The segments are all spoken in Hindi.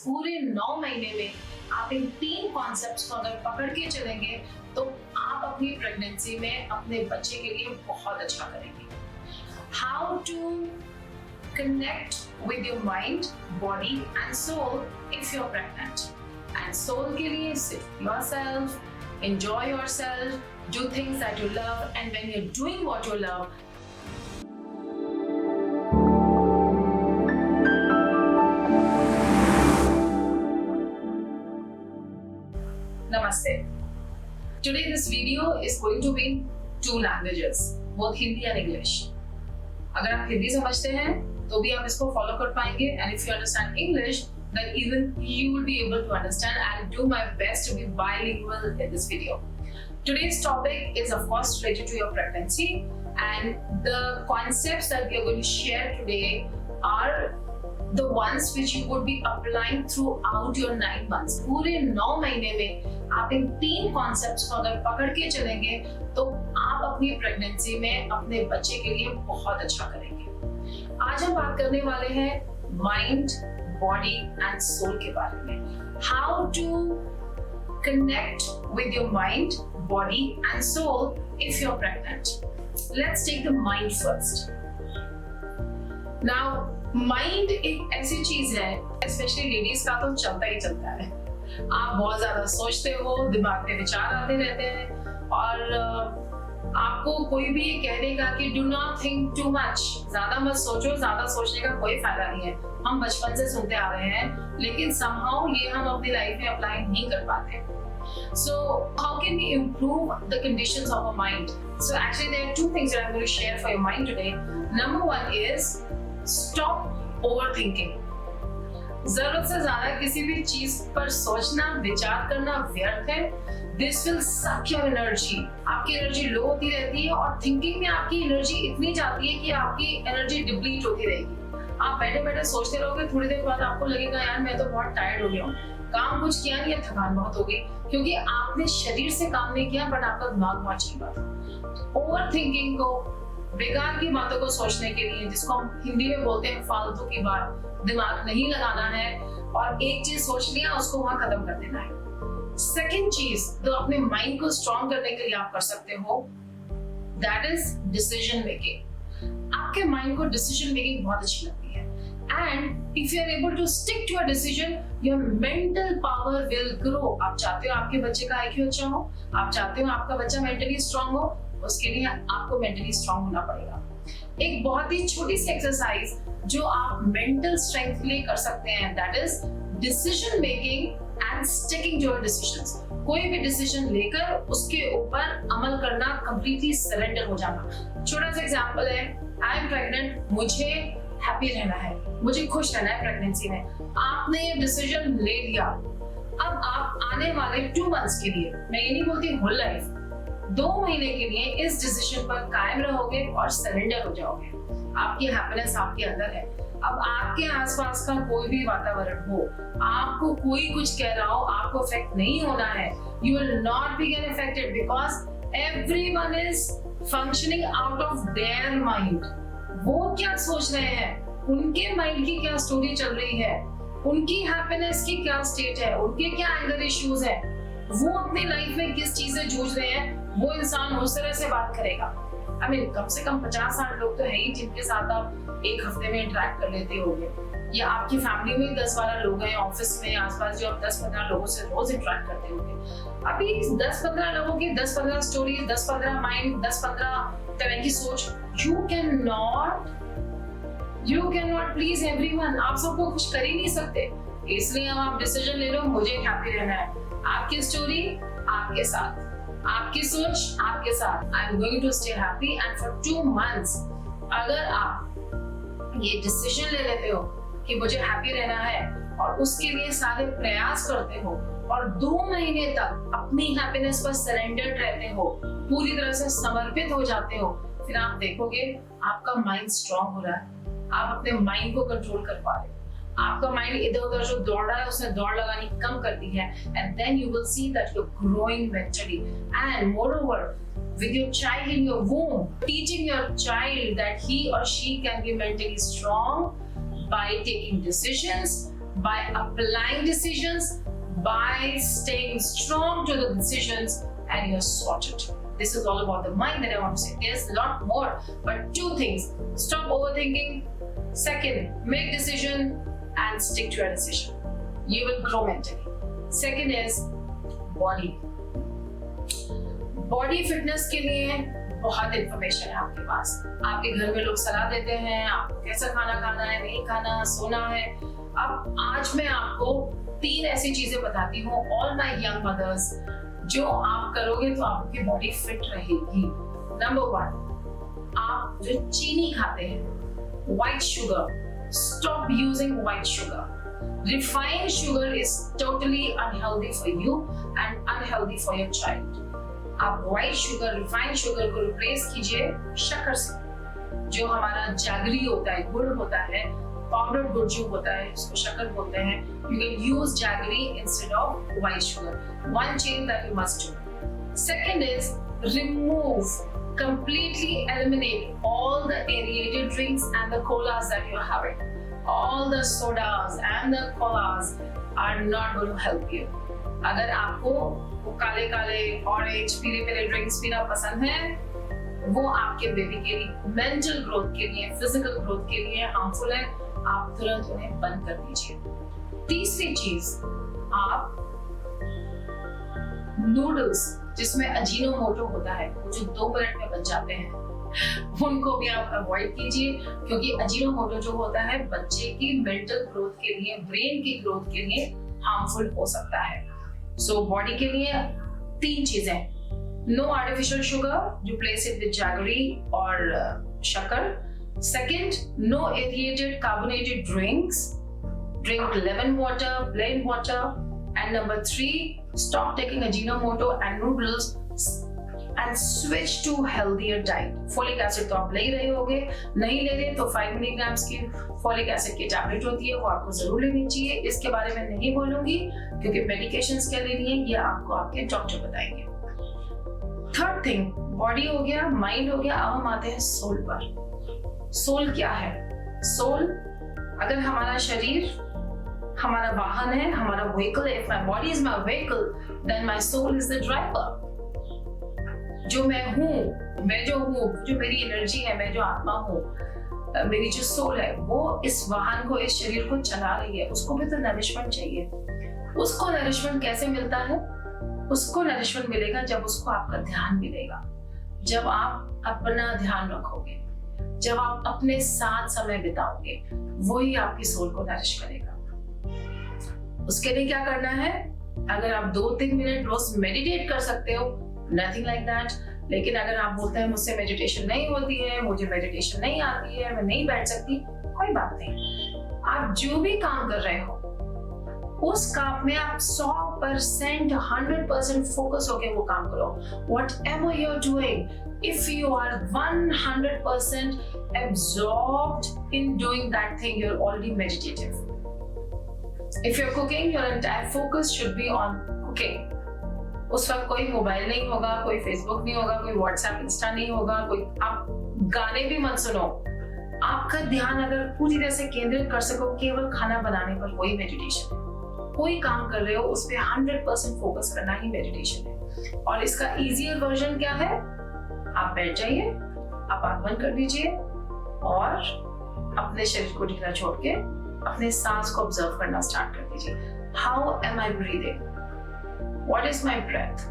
पूरे 9 महीने में आप इन 3 कॉन्सेप्ट्स को अगर पकड़ के चलेंगे तो आप अपनी प्रेगनेंसी में अपने बच्चे के लिए बहुत अच्छा करेंगे। How to connect with your mind, body and soul if you're pregnant. And soul के लिए sit yourself, enjoy yourself, do things that you love, and when you're doing what you love, Namaste. Today this video is going to be in 2 languages, both Hindi and English. अगर आप हिंदी समझते हैं तो भी आप इसको फॉलो कर पाएंगे, and if you understand English, then even you will be able to understand. I'll do my best to be bilingual in this video. Today's topic is of course related to your pregnancy, and the concepts that we are going to share today are the ones which you would be applying throughout your 9 months. पूरे 9 महीने में आप इन 3 कॉन्सेप्ट्स को अगर पकड़ के चलेंगे तो आप अपनी प्रेगनेंसी में अपने बच्चे के लिए बहुत अच्छा करेंगे। आज हम बात करने वाले हैं माइंड, बॉडी एंड सोल के बारे में। How to connect with your mind, body and soul if you're pregnant. Let's take the mind first. Now, mind एक ऐसी चीज है, especially ladies का तो चलता ही चलता है। आप बहुत ज्यादा सोचते हो, दिमाग में विचार आते रहते हैं, और आपको कोई भी ये कह देगा कि do not think too much, ज्यादा मत सोचो, ज्यादा सोचने का कोई फायदा नहीं है। हम बचपन से सुनते आ रहे हैं, लेकिन somehow ये हम अपनी लाइफ में अप्लाई नहीं कर पाते। So how can we improve the conditions of our mind? So actually there are 2 things that I'm going to share for your mind today. Number 1 is stop overthinking. जरूरत से ज्यादा किसी भी चीज पर सोचना, विचार करना व्यर्थ है। This will suck your energy. आपकी एनर्जी लो होती रहती है, और थिंकिंग में आपकी एनर्जी इतनी जाती है कि आपकी एनर्जी डिप्लीट होती रहेगी। आप बैठे बैठे सोचते रहोगे, थोड़ी देर बाद आपको लगेगा यार मैं तो बहुत टायर्ड हो गया हूँ, काम कुछ किया नहीं है, थकान बहुत हो गई, क्योंकि आपने शरीर से काम नहीं किया बट आपका दिमाग बहुत चल रहा था। ओवर थिंकिंग को, बेकार की बातों को सोचने के लिए, जिसको हम हिंदी में बोलते हैं फालतू की बात, दिमाग नहीं लगाना है, और एक चीज सोच लिया उसको वहां खत्म कर देना है। सेकेंड चीज तो अपने माइंड को स्ट्रॉन्ग करने के लिए आप कर सकते हो, दैट इज डिसीजन मेकिंग। आपके माइंड को डिसीजन मेकिंग बहुत अच्छी लगती है, and if you are able to stick to a decision, your mental power will grow. आप चाहते हो आपके बच्चे का आईक्यू अच्छा हो, आप चाहते हो आपका बच्चा मेंटली स्ट्रॉन्ग हो, उसके लिए आपको मेंटली स्ट्रॉन्ग होना पड़ेगा। एक बहुत ही छोटी सी एक्सरसाइज जो आप मेंटल स्ट्रेंथ के लिए कर सकते हैं, that is decision making and sticking to your decisions. कोई भी डिसीजन लेकर उसके ऊपर अमल करना, कंप्लीटली सरेंडर हो जाना। छोटा सा एग्जांपल है, आई एम प्रेग्नेंट, मुझे हैप्पी रहना है, मुझे खुश रहना है प्रेगनेंसी में। आपने ये डिसीजन ले लिया, अब आप आने वाले 2 मंथ्स के लिए, मैं ये नहीं बोलती होल लाइफ, 2 महीने के लिए इस डिसीजन पर कायम रहोगे और सरेंडर हो जाओगे। आपकी हैप्पीनेस आपके अंदर है। अब आपके आसपास का कोई भी वातावरण हो, आपको कोई कुछ कह रहा हो, आपको इफेक्ट नहीं होना है। You will not be get affected because everyone is functioning out of their mind. वो क्या सोच रहे हैं, उनके माइंड की क्या स्टोरी चल रही है, उनकी हैप्पीनेस की क्या स्टेट है, उनके क्या एंगर इश्यूज है, वो अपनी लाइफ में किस चीज से जूझ रहे हैं, वो इंसान उस तरह से बात करेगा। I mean, कम से कम 50-60 लोग तो है ही जिनके साथ आप एक हफ्ते में इंटरेक्ट कर लेते होंगे, या आपकी फैमिली में 10-12 लोग हैं, ऑफिस में आसपास जो आप 10-15 लोगों से रोज इंटरेक्ट करते होंगे। अभी 10-15 लोगों की 10-15 स्टोरी, 10-15 माइंड, 10-15 तरह की सोच। You cannot please everyone. आप सबको खुश कर ही नहीं सकते, इसलिए अब आप डिसीजन ले लो, मुझे हैप्पी रहना है। आपकी स्टोरी आपके साथ, आपकी सोच आपके साथ। I am going to stay happy, and for 2 months अगर आप ये डिसीजन ले लेते हो कि मुझे हैप्पी रहना है, और उसके लिए सारे प्रयास करते हो, और 2 महीने तक अपनी हैप्पीनेस पर सरेंडर्ड रहते हो, पूरी तरह से समर्पित हो जाते हो, फिर आप देखोगे आपका माइंड स्ट्रॉन्ग हो रहा है, आप अपने माइंड को कंट्रोल कर पा रहे हो, आपका माइंड इधर उधर जो दौड़ रहा है उसने दौड़ लगानी कम कर दी है, and then you will see that you are growing mentally, and moreover with your child in your womb, teaching your child that he or she can be mentally strong by taking decisions, by applying decisions, by staying strong to the decisions, and you're sorted. This is all about the mind that I want to say. There's a lot more, but two things: stop overthinking. Second, make decision and stick to your decision. You will grow mentally. Second is body. Body fitness के लिए बहुत इंफॉर्मेशन है आपके पास. आपके घर में लोग सलाह देते हैं आपको कैसा खाना खाना है, नहीं खाना, सोना है. अब आज मैं आपको 3 ऐसी चीजें बताती हूँ, ऑल माय यंग मदर्स, जो आप करोगे तो आपकी बॉडी फिट रहेगी. नंबर 1, आप जो चीनी खाते हैं, white sugar, stop using white sugar. Refined sugar is totally unhealthy for you and unhealthy for your child. आप व्हाइट शुगर, रिफाइंड शुगर को रिप्लेस कीजिए शक्कर से. जो हमारा जैगरी होता है, गुड़ होता है, पाउडर गुड़ जो होता है, उसको शक्कर बोलते हैं. You can use jaggery instead of white sugar. One change that you must do. Second is remove, completely eliminate all the aerated drinks and the colas that you're having. All the sodas and the colas are not going to help you. अगर आपको काले काले ऑरेंज पीले पीले ड्रिंक्स पीना पसंद है, वो आपके बेबी के लिए, मेंटल ग्रोथ के लिए, फिजिकल ग्रोथ के लिए हार्मफुल है. आप तुरंत उन्हें बंद कर दीजिए. तीसरी चीज, आप नूडल्स जिसमें अजीनोमोटो होता है, वो जो 2 मिनट में बन जाते हैं, उनको भी आप अवॉइड कीजिए, क्योंकि अजीनोमोटो जो होता है बच्चे की मेंटल ग्रोथ के लिए, ब्रेन की ग्रोथ के लिए हार्मफुल हो सकता है. सो बॉडी के लिए 3 चीजें: no artificial sugar, replace it with jaggery और शक्कर. Second, no aerated carbonated drinks, drink lemon water, plain water. And number 3, stop taking Ajinomoto and noodles and switch to healthier diet. Folic acid तो आप ले ही रहे होगे, नहीं ले रहे तो 5 मिलीग्राम्स की folic acid की टैबलेट होती है, वो आपको जरूर लेनी चाहिए. इसके बारे में नहीं बोलूंगी क्योंकि मेडिकेशंस क्या लेनी है ये आपको आपके डॉक्टर बताएंगे. थर्ड थिंग, बॉडी हो गया, माइंड हो गया. अब हम आते हैं सोल पर. सोल क्या है? सोल, अगर हमारा शरीर हमारा वाहन है, हमारा व्हीकल है, if my body is my vehicle, then my soul is the driver. जो मैं हूँ, मैं जो हूँ, जो मेरी एनर्जी है, मैं जो आत्मा हूँ, मेरी जो सोल है, वो इस वाहन को, इस शरीर को चला रही है. उसको भी तो नरिशमेंट चाहिए. उसको नरिशमेंट कैसे मिलता है? उसको नरिशमेंट मिलेगा जब उसको आपका ध्यान मिलेगा, जब आप अपना ध्यान रखोगे, जब आप अपने साथ समय बिताओगे, वही आपकी सोल को नरिश करेगा. उसके लिए क्या करना है? अगर आप 2-3 मिनट रोज मेडिटेट कर सकते हो, नथिंग लाइक दैट. लेकिन अगर आप बोलते हैं मुझसे मेडिटेशन नहीं होती है, मुझे मेडिटेशन नहीं आती है, मैं नहीं बैठ सकती, कोई बात नहीं. आप जो भी काम कर रहे हो उस काम में आप 100%, 100% फोकस होके वो काम करो. Whatever you're doing, if you are 100% absorbed in doing that thing, you're already meditative. If you're cooking, your entire focus should be on cooking. उस वक्त कोई मोबाइल नहीं होगा, कोई फेसबुक नहीं होगा, कोई व्हाट्सएप, इंस्टा नहीं होगा, कोई आप गाने भी मत सुनो. आपका ध्यान अगर पूरी तरह से केंद्रित कर सको केवल खाना बनाने पर, वही मेडिटेशन है. कोई काम कर रहे हो उस पर 100% फोकस करना ही मेडिटेशन है. और इसका इजियर वर्जन क्या है? आप बैठ जाइए, आप आंख बंद कर दीजिए और अपने शरीर को ढीला छोड़ के अपने सांस को ऑब्जर्व करना स्टार्ट कर दीजिए. How am I breathing? What is my breath?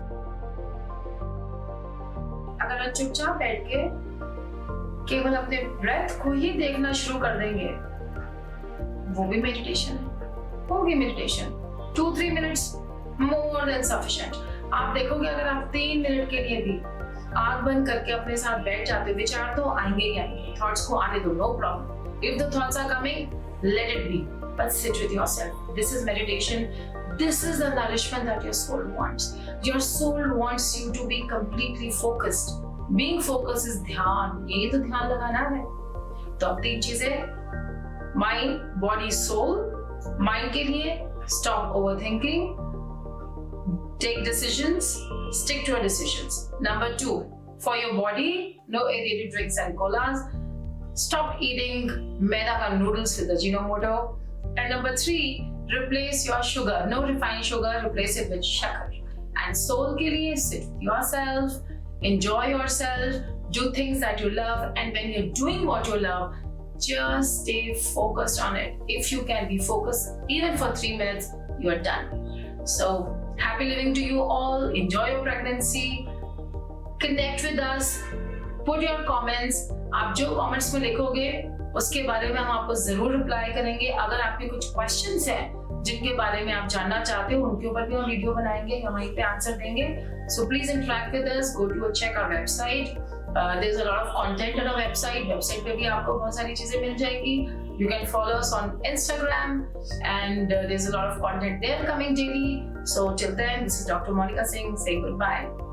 अगर आप चुपचाप बैठ के केवल अपने ब्रेथ को ही देखना शुरू कर देंगे, वो भी मेडिटेशन है, होगी meditation. 2-3 minutes more than sufficient. आप देखोगे अगर आप 3 मिनट के लिए भी आंख बंद करके अपने साथ बैठ जाते, विचार तो आएंगे ही आएंगे, थॉट्स को आने दो, no problem. If the thoughts are coming, let it be, but sit with yourself. This is meditation. This is the nourishment that your soul wants. Your soul wants you to be completely focused. Being focused is ध्यान. यही तो ध्यान लगाना है. तो अब 3 चीजें: mind, body, soul. Mind के लिए stop overthinking, take decisions, stick to your decisions. Number 2, for your body, no aerated drinks and colas. Stop eating maida ka noodles with Ajinomoto. And number 3, replace your sugar, no refined sugar, replace it with shakar. And soul ke liye, sit with yourself, enjoy yourself, do things that you love, and when you're doing what you love, just stay focused on it. If you can be focused even for 3 minutes, you are done. So happy living to you all. Enjoy your pregnancy. Connect with us. Put your comments. आप जो comments में लिखोगे उसके बारे में हम आपको जरूर रिप्लाई करेंगे. अगर आपके कुछ क्वेश्चंस हैं जिनके बारे में आप जानना चाहते हो उनके ऊपर भी हम वीडियो बनाएंगे, हम वहीं पे आंसर देंगे. So please interact with us. Go to check our website. There is a lot of content on our website. Website पे भी आपको बहुत सारी चीजें मिल जाएगी. You can follow us on Instagram, and there's a lot of content there coming daily. So till then, this is Dr. Monica Singh saying goodbye.